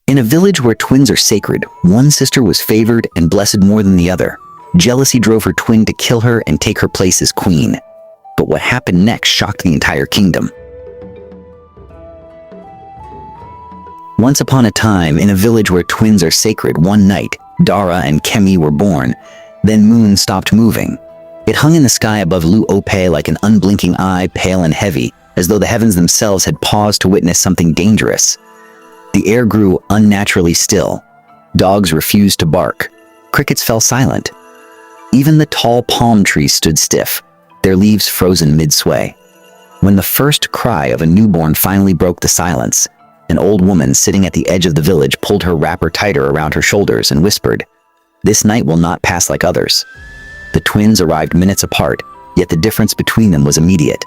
In a village where twins are sacred, one sister was favored and blessed more than the other. Jealousy drove her twin to kill her and take her place as queen. But what happened next shocked the entire kingdom. Once upon a time, in a village where twins are sacred, one night, Dara and Kemi were born. Then Moon stopped moving. It hung in the sky above Lu Ope like an unblinking eye, pale and heavy, as though the heavens themselves had paused to witness something dangerous. The air grew unnaturally still. Dogs refused to bark. Crickets fell silent. Even the tall palm trees stood stiff, their leaves frozen mid-sway. When the first cry of a newborn finally broke the silence, an old woman sitting at the edge of the village pulled her wrapper tighter around her shoulders and whispered, "This night will not pass like others." The twins arrived minutes apart, yet the difference between them was immediate.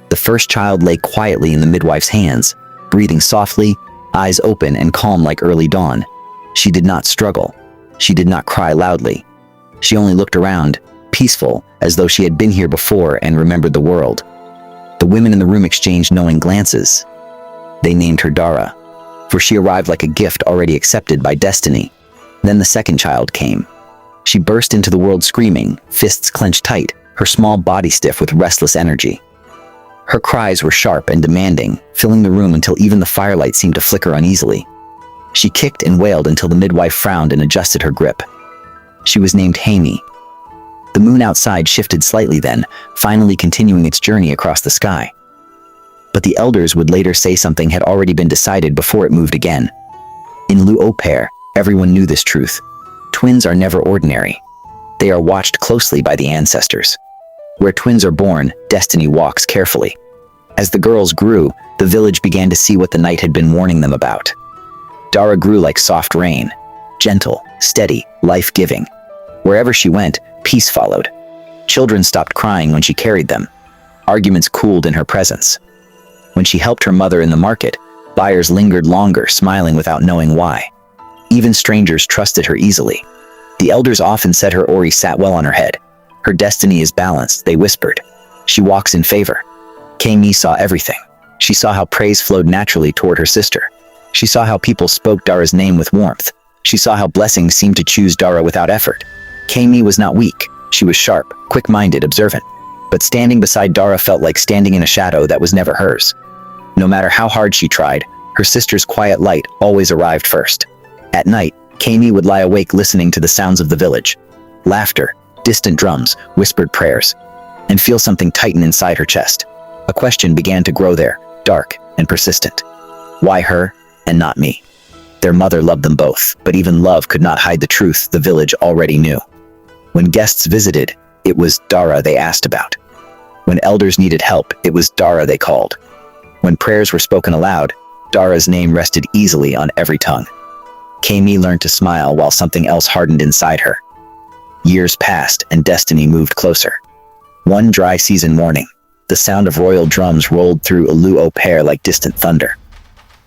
The first child lay quietly in the midwife's hands, breathing softly, eyes open and calm like early dawn. She did not struggle. She did not cry loudly. She only looked around, peaceful, as though she had been here before and remembered the world. The women in the room exchanged knowing glances. They named her Dara, for she arrived like a gift already accepted by destiny. Then the second child came. She burst into the world screaming, fists clenched tight, her small body stiff with restless energy. Her cries were sharp and demanding, filling the room until even the firelight seemed to flicker uneasily. She kicked and wailed until the midwife frowned and adjusted her grip. She was named Haimi. The moon outside shifted slightly then, finally continuing its journey across the sky. But the elders would later say something had already been decided before it moved again. In Lu Oper, everyone knew this truth. Twins are never ordinary. They are watched closely by the ancestors. Where twins are born, destiny walks carefully. As the girls grew, the village began to see what the night had been warning them about. Dara grew like soft rain, gentle, steady, life-giving. Wherever she went, peace followed. Children stopped crying when she carried them. Arguments cooled in her presence. When she helped her mother in the market, buyers lingered longer, smiling without knowing why. Even strangers trusted her easily. The elders often said her Ori sat well on her head. Her destiny is balanced, they whispered. She walks in favor. Kemi saw everything. She saw how praise flowed naturally toward her sister. She saw how people spoke Dara's name with warmth. She saw how blessings seemed to choose Dara without effort. Kemi was not weak. She was sharp, quick-minded, observant. But standing beside Dara felt like standing in a shadow that was never hers. No matter how hard she tried, her sister's quiet light always arrived first. At night, Kemi would lie awake listening to the sounds of the village. Laughter, distant drums, whispered prayers, and feel something tighten inside her chest. A question began to grow there, dark and persistent. Why her and not me? Their mother loved them both, but even love could not hide the truth the village already knew. When guests visited, it was Dara they asked about. When elders needed help, it was Dara they called. When prayers were spoken aloud, Dara's name rested easily on every tongue. Kemi learned to smile while something else hardened inside her. Years passed and destiny moved closer. One dry season morning, the sound of royal drums rolled through Lu Oper like distant thunder.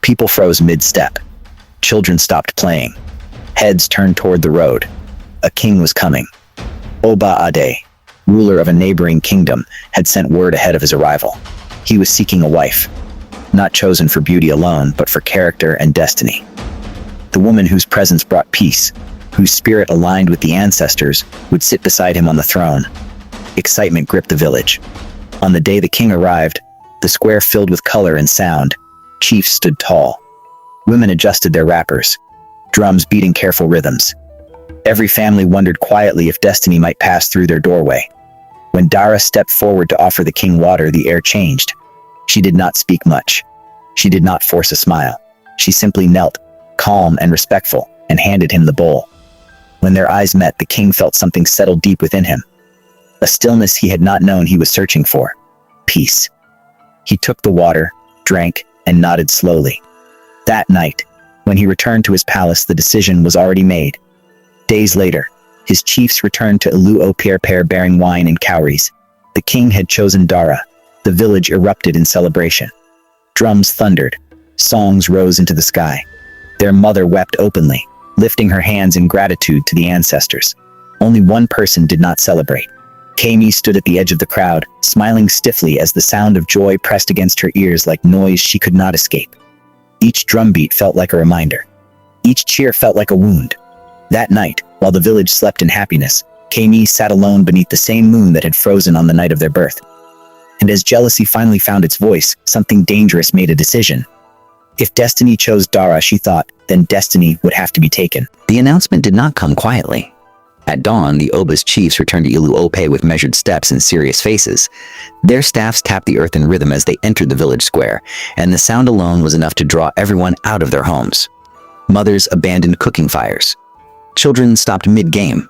People froze mid-step. Children stopped playing. Heads turned toward the road. A king was coming. Oba Ade, ruler of a neighboring kingdom, had sent word ahead of his arrival. He was seeking a wife, not chosen for beauty alone, but for character and destiny. The woman whose presence brought peace, whose spirit aligned with the ancestors, would sit beside him on the throne. Excitement gripped the village. On the day the king arrived, the square filled with color and sound. Chiefs stood tall. Women adjusted their wrappers, drums beating careful rhythms. Every family wondered quietly if destiny might pass through their doorway. When Dara stepped forward to offer the king water, the air changed. She did not speak much. She did not force a smile. She simply knelt, calm and respectful, and handed him the bowl. When their eyes met, the king felt something settle deep within him. A stillness he had not known he was searching for. Peace. He took the water, drank, and nodded slowly. That night, when he returned to his palace, the decision was already made. Days later, his chiefs returned to Lu Oper bearing wine and cowries. The king had chosen Dara. The village erupted in celebration. Drums thundered. Songs rose into the sky. Their mother wept openly, lifting her hands in gratitude to the ancestors. Only one person did not celebrate. Kemi stood at the edge of the crowd, smiling stiffly as the sound of joy pressed against her ears like noise she could not escape. Each drumbeat felt like a reminder. Each cheer felt like a wound. That night, while the village slept in happiness, Kami sat alone beneath the same moon that had frozen on the night of their birth. And as jealousy finally found its voice, something dangerous made a decision. If destiny chose Dara, she thought, then destiny would have to be taken. The announcement did not come quietly. At dawn, the Oba's chiefs returned to Ilu Ope with measured steps and serious faces. Their staffs tapped the earth in rhythm as they entered the village square, and the sound alone was enough to draw everyone out of their homes. Mothers abandoned cooking fires. Children stopped mid-game.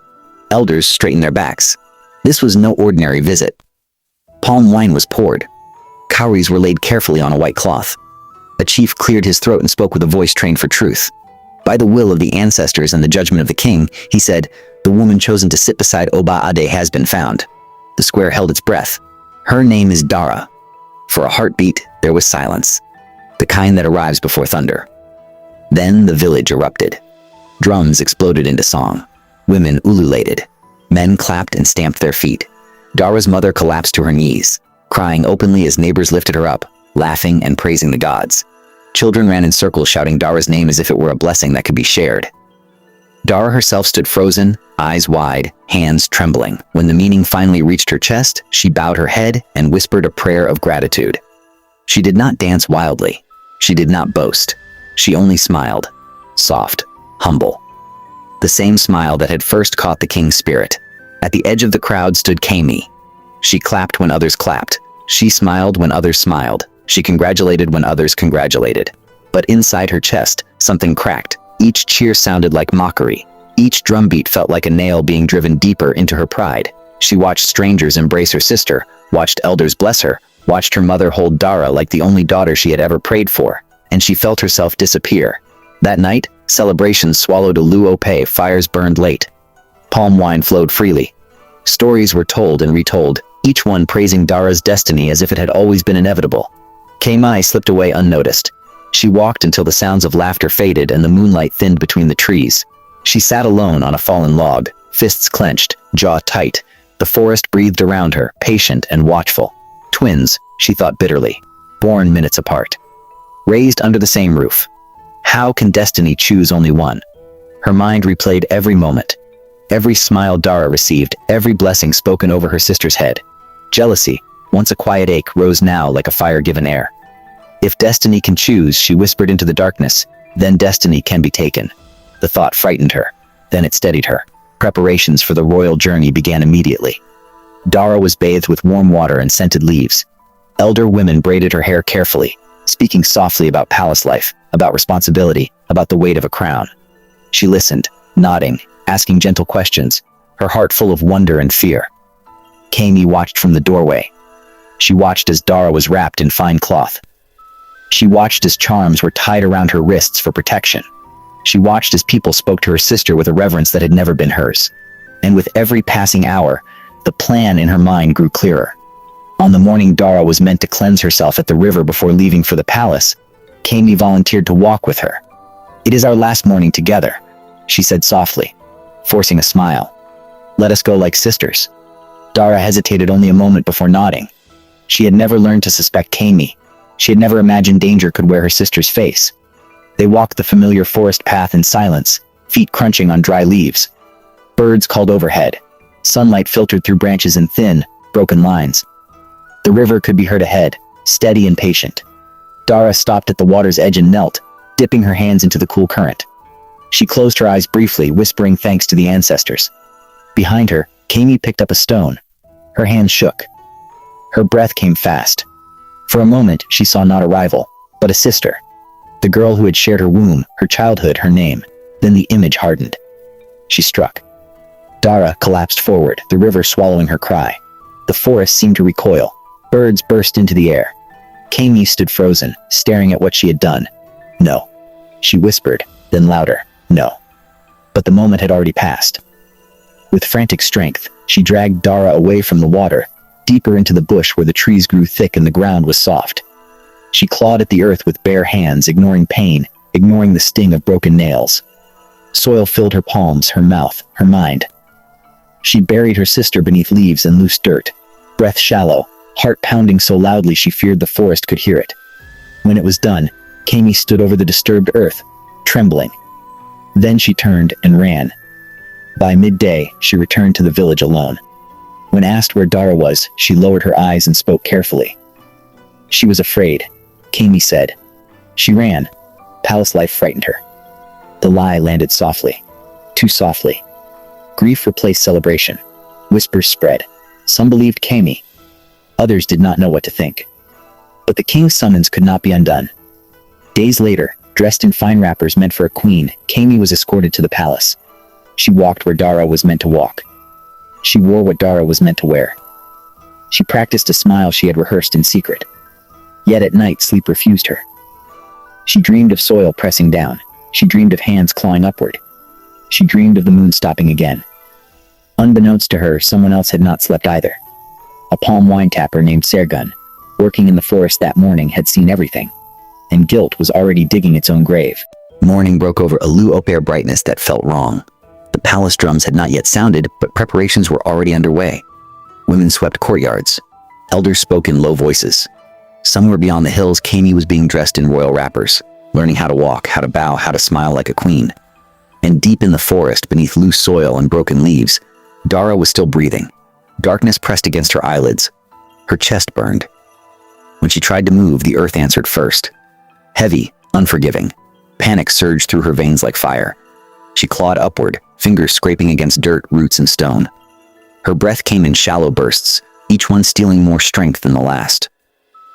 Elders straightened their backs. This was no ordinary visit. Palm wine was poured. Cowries were laid carefully on a white cloth. A chief cleared his throat and spoke with a voice trained for truth. By the will of the ancestors and the judgment of the king, he said, the woman chosen to sit beside Oba Ade has been found. The square held its breath. Her name is Dara. For a heartbeat, there was silence. The kind that arrives before thunder. Then the village erupted. Drums exploded into song. Women ululated. Men clapped and stamped their feet. Dara's mother collapsed to her knees, crying openly as neighbors lifted her up, laughing and praising the gods. Children ran in circles shouting Dara's name as if it were a blessing that could be shared. Dara herself stood frozen, eyes wide, hands trembling. When the meaning finally reached her chest, she bowed her head and whispered a prayer of gratitude. She did not dance wildly. She did not boast. She only smiled, soft, humble. The same smile that had first caught the king's spirit. At the edge of the crowd stood Kami. She clapped when others clapped. She smiled when others smiled. She congratulated when others congratulated. But inside her chest, something cracked. Each cheer sounded like mockery. Each drumbeat felt like a nail being driven deeper into her pride. She watched strangers embrace her sister, watched elders bless her, watched her mother hold Dara like the only daughter she had ever prayed for, and she felt herself disappear. That night, celebrations swallowed Ilu Ope, fires burned late. Palm wine flowed freely. Stories were told and retold, each one praising Dara's destiny as if it had always been inevitable. Kami slipped away unnoticed. She walked until the sounds of laughter faded and the moonlight thinned between the trees. She sat alone on a fallen log, fists clenched, jaw tight. The forest breathed around her, patient and watchful. Twins, she thought bitterly, born minutes apart. Raised under the same roof. How can destiny choose only one? Her mind replayed every moment. Every smile Dara received, every blessing spoken over her sister's head. Jealousy, once a quiet ache, rose now like a fire given air. If destiny can choose, she whispered into the darkness, then destiny can be taken. The thought frightened her. Then it steadied her. Preparations for the royal journey began immediately. Dara was bathed with warm water and scented leaves. Elder women braided her hair carefully, speaking softly about palace life, about responsibility, about the weight of a crown. She listened, nodding, asking gentle questions, her heart full of wonder and fear. Kami watched from the doorway. She watched as Dara was wrapped in fine cloth. She watched as charms were tied around her wrists for protection. She watched as people spoke to her sister with a reverence that had never been hers. And with every passing hour, the plan in her mind grew clearer. On the morning Dara was meant to cleanse herself at the river before leaving for the palace, Kami volunteered to walk with her. "It is our last morning together," she said softly, forcing a smile. "Let us go like sisters." Dara hesitated only a moment before nodding. She had never learned to suspect Kami. She had never imagined danger could wear her sister's face. They walked the familiar forest path in silence, feet crunching on dry leaves. Birds called overhead. Sunlight filtered through branches in thin, broken lines. The river could be heard ahead, steady and patient. Dara stopped at the water's edge and knelt, dipping her hands into the cool current. She closed her eyes briefly, whispering thanks to the ancestors. Behind her, Kami picked up a stone. Her hands shook. Her breath came fast. For a moment, she saw not a rival, but a sister. The girl who had shared her womb, her childhood, her name. Then the image hardened. She struck. Dara collapsed forward, the river swallowing her cry. The forest seemed to recoil. Birds burst into the air. Kami stood frozen, staring at what she had done. "No," she whispered, then louder, "No." But the moment had already passed. With frantic strength, she dragged Dara away from the water, deeper into the bush where the trees grew thick and the ground was soft. She clawed at the earth with bare hands, ignoring pain, ignoring the sting of broken nails. Soil filled her palms, her mouth, her mind. She buried her sister beneath leaves and loose dirt, breath shallow, heart pounding so loudly she feared the forest could hear it. When it was done, Kami stood over the disturbed earth, trembling. Then she turned and ran. By midday, she returned to the village alone. When asked where Dara was, she lowered her eyes and spoke carefully. She was afraid, Kami said. She ran. Palace life frightened her. The lie landed softly. Too softly. Grief replaced celebration. Whispers spread. Some believed Kami. Others did not know what to think. But the king's summons could not be undone. Days later, dressed in fine wrappers meant for a queen, Kami was escorted to the palace. She walked where Dara was meant to walk. She wore what Dara was meant to wear. She practiced a smile she had rehearsed in secret. Yet at night sleep refused her. She dreamed of soil pressing down. She dreamed of hands clawing upward. She dreamed of the moon stopping again. Unbeknownst to her, someone else had not slept either. A palm wine tapper named Sergun, working in the forest that morning, had seen everything. And guilt was already digging its own grave. Morning broke over a Lu-Oper brightness that felt wrong. The palace drums had not yet sounded, but preparations were already underway. Women swept courtyards. Elders spoke in low voices. Somewhere beyond the hills, Kami was being dressed in royal wrappers, learning how to walk, how to bow, how to smile like a queen. And deep in the forest, beneath loose soil and broken leaves, Dara was still breathing. Darkness pressed against her eyelids. Her chest burned. When she tried to move, the earth answered first. Heavy, unforgiving. Panic surged through her veins like fire. She clawed upward, fingers scraping against dirt, roots, and stone. Her breath came in shallow bursts, each one stealing more strength than the last.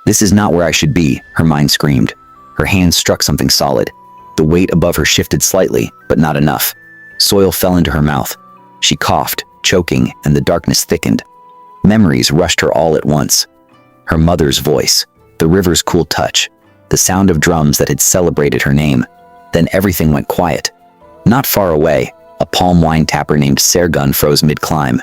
This is not where I should be, her mind screamed. Her hands struck something solid. The weight above her shifted slightly, but not enough. Soil fell into her mouth. She coughed, choking, and the darkness thickened. Memories rushed her all at once. Her mother's voice, the river's cool touch, the sound of drums that had celebrated her name. Then everything went quiet. Not far away, a palm wine tapper named Sergun froze mid-climb.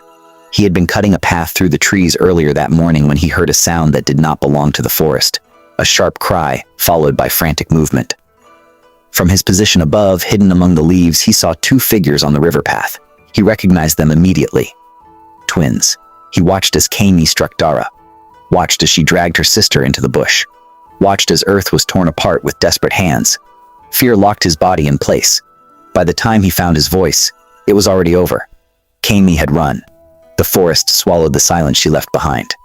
He had been cutting a path through the trees earlier that morning when he heard a sound that did not belong to the forest. A sharp cry, followed by frantic movement. From his position above, hidden among the leaves, he saw two figures on the river path. He recognized them immediately. Twins. He watched as Kami struck Dara. Watched as she dragged her sister into the bush. Watched as earth was torn apart with desperate hands. Fear locked his body in place. By the time he found his voice, it was already over. Kami had run. The forest swallowed the silence she left behind.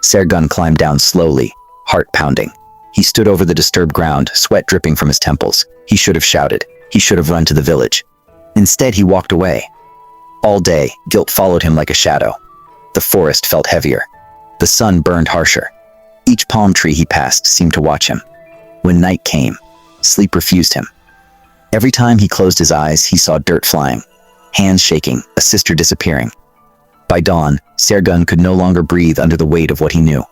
Sergun climbed down slowly, heart pounding. He stood over the disturbed ground, sweat dripping from his temples. He should have shouted. He should have run to the village. Instead, he walked away. All day, guilt followed him like a shadow. The forest felt heavier. The sun burned harsher. Each palm tree he passed seemed to watch him. When night came, sleep refused him. Every time he closed his eyes, he saw dirt flying, hands shaking, a sister disappearing. By dawn, Sergun could no longer breathe under the weight of what he knew.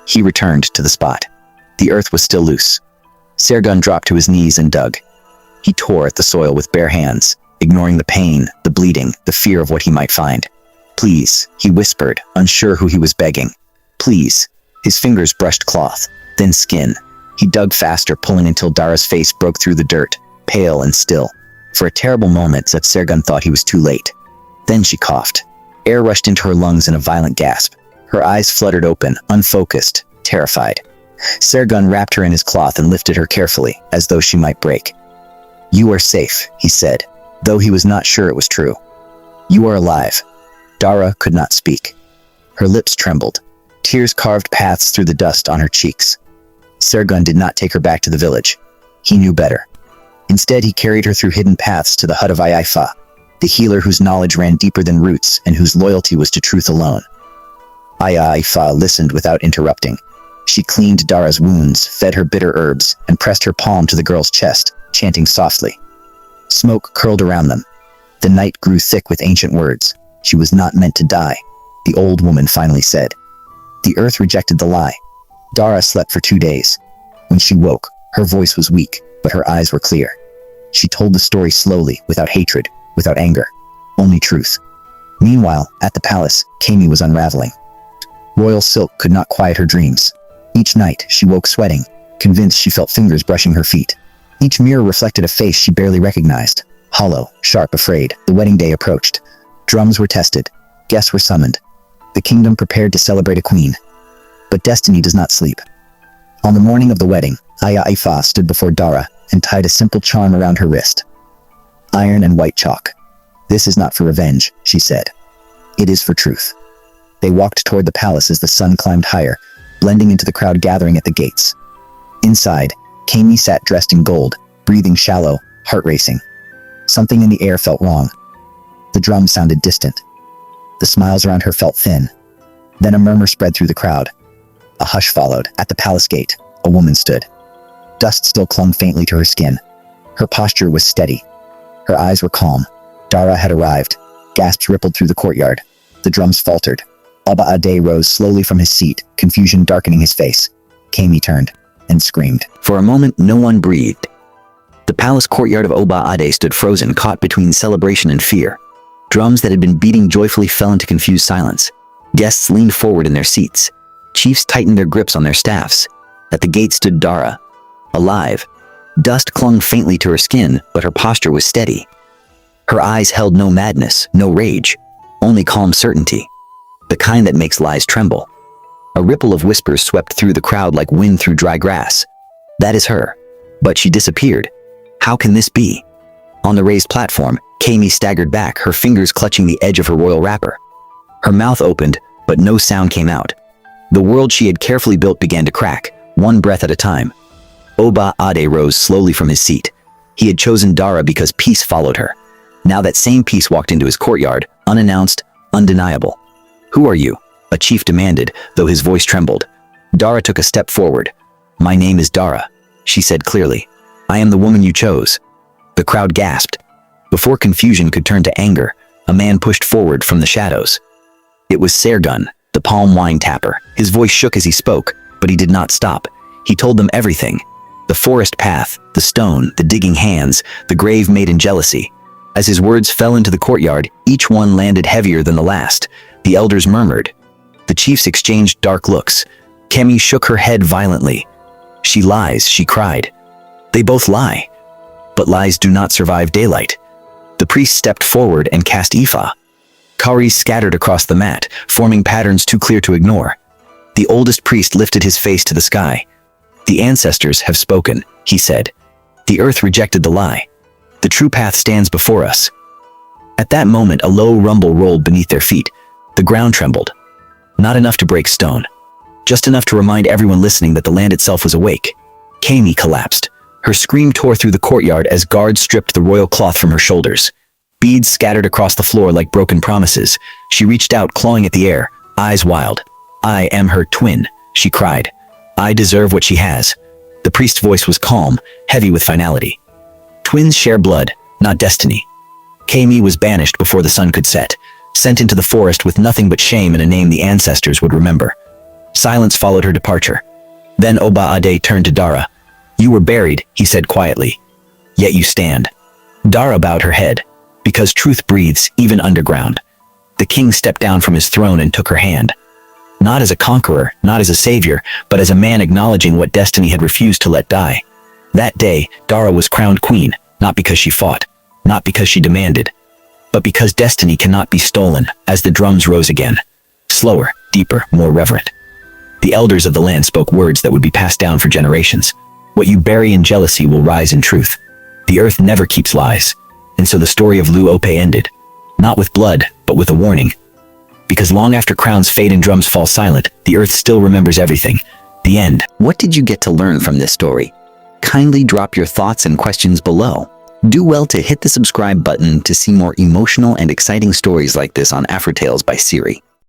He returned to the spot. The earth was still loose. Sergun dropped to his knees and dug. He tore at the soil with bare hands, ignoring the pain, the bleeding, the fear of what he might find. Please, he whispered, unsure who he was begging. Please. His fingers brushed cloth, then skin. He dug faster, pulling until Dara's face broke through the dirt, pale and still. For a terrible moment, Sergun thought he was too late. Then she coughed. Air rushed into her lungs in a violent gasp. Her eyes fluttered open, unfocused, terrified. Sergun wrapped her in his cloth and lifted her carefully, as though she might break. "You are safe," he said, though he was not sure it was true. "You are alive." Dara could not speak. Her lips trembled. Tears carved paths through the dust on her cheeks. Sergun did not take her back to the village. He knew better. Instead, he carried her through hidden paths to the hut of Ayaifa, the healer whose knowledge ran deeper than roots and whose loyalty was to truth alone. Ayaifa listened without interrupting. She cleaned Dara's wounds, fed her bitter herbs, and pressed her palm to the girl's chest, chanting softly. Smoke curled around them. The night grew thick with ancient words. She was not meant to die, the old woman finally said. The earth rejected the lie. Dara slept for 2 days. When she woke, her voice was weak, but her eyes were clear. She told the story slowly, without hatred, without anger, only truth. Meanwhile, at the palace, Kami was unraveling. Royal silk could not quiet her dreams. Each night, she woke sweating, convinced she felt fingers brushing her feet. Each mirror reflected a face she barely recognized. Hollow, sharp, afraid, the wedding day approached. Drums were tested. Guests were summoned. The kingdom prepared to celebrate a queen. But destiny does not sleep. On the morning of the wedding, Ayaifa stood before Dara and tied a simple charm around her wrist. iron and white chalk. "This is not for revenge," she said. "It is for truth." They walked toward the palace as the sun climbed higher, blending into the crowd gathering at the gates. Inside, Kami sat dressed in gold, breathing shallow, heart racing. Something in the air felt wrong. The drums sounded distant. The smiles around her felt thin. Then a murmur spread through the crowd. A hush followed. At the palace gate, a woman stood. Dust still clung faintly to her skin. Her posture was steady. Her eyes were calm. Dara had arrived. Gasps rippled through the courtyard. The drums faltered. Oba Ade rose slowly from his seat, confusion darkening his face. Kami turned and screamed. For a moment, no one breathed. The palace courtyard of Oba Ade stood frozen, caught between celebration and fear. Drums that had been beating joyfully fell into confused silence. Guests leaned forward in their seats. Chiefs tightened their grips on their staffs. At the gate stood Dara, alive. Dust clung faintly to her skin, but her posture was steady. Her eyes held no madness, no rage, only calm certainty, the kind that makes lies tremble. A ripple of whispers swept through the crowd like wind through dry grass. That is her. But she disappeared. How can this be? On the raised platform, Kami staggered back, her fingers clutching the edge of her royal wrapper. Her mouth opened, but no sound came out. The world she had carefully built began to crack, one breath at a time. Oba Ade rose slowly from his seat. He had chosen Dara because peace followed her. Now that same peace walked into his courtyard, unannounced, undeniable. "Who are you?" a chief demanded, though his voice trembled. Dara took a step forward. "My name is Dara," she said clearly. "I am the woman you chose." The crowd gasped. Before confusion could turn to anger, a man pushed forward from the shadows. It was Sergun, the palm wine tapper. His voice shook as he spoke, but he did not stop. He told them everything. The forest path, the stone, the digging hands, the grave made in jealousy. As his words fell into the courtyard, each one landed heavier than the last. The elders murmured. The chiefs exchanged dark looks. Kemi shook her head violently. "She lies," she cried. "They both lie. But lies do not survive daylight." The priest stepped forward and cast Ifa. Cowries scattered across the mat, forming patterns too clear to ignore. The oldest priest lifted his face to the sky. "The ancestors have spoken," he said. "The earth rejected the lie. The true path stands before us." At that moment, a low rumble rolled beneath their feet. The ground trembled. Not enough to break stone. Just enough to remind everyone listening that the land itself was awake. Kami collapsed. Her scream tore through the courtyard as guards stripped the royal cloth from her shoulders. Beads scattered across the floor like broken promises. She reached out, clawing at the air, eyes wild. "I am her twin," she cried. "I deserve what she has." The priest's voice was calm, heavy with finality. "Twins share blood, not destiny." Kami was banished before the sun could set, sent into the forest with nothing but shame and a name the ancestors would remember. Silence followed her departure. Then Oba Ade turned to Dara. "You were buried," he said quietly. "Yet you stand." Dara bowed her head. Because truth breathes, even underground. The king stepped down from his throne and took her hand. Not as a conqueror, not as a savior, but as a man acknowledging what destiny had refused to let die. That day, Dara was crowned queen, not because she fought, not because she demanded, but because destiny cannot be stolen. As the drums rose again, slower, deeper, more reverent. The elders of the land spoke words that would be passed down for generations. What you bury in jealousy will rise in truth. The earth never keeps lies. And so the story of Lu Ope ended, not with blood, but with a warning. Because long after crowns fade and drums fall silent, the earth still remembers everything. The end. What did you get to learn from this story? Kindly drop your thoughts and questions below. Do well to hit the subscribe button to see more emotional and exciting stories like this on Afro Tales by Siri.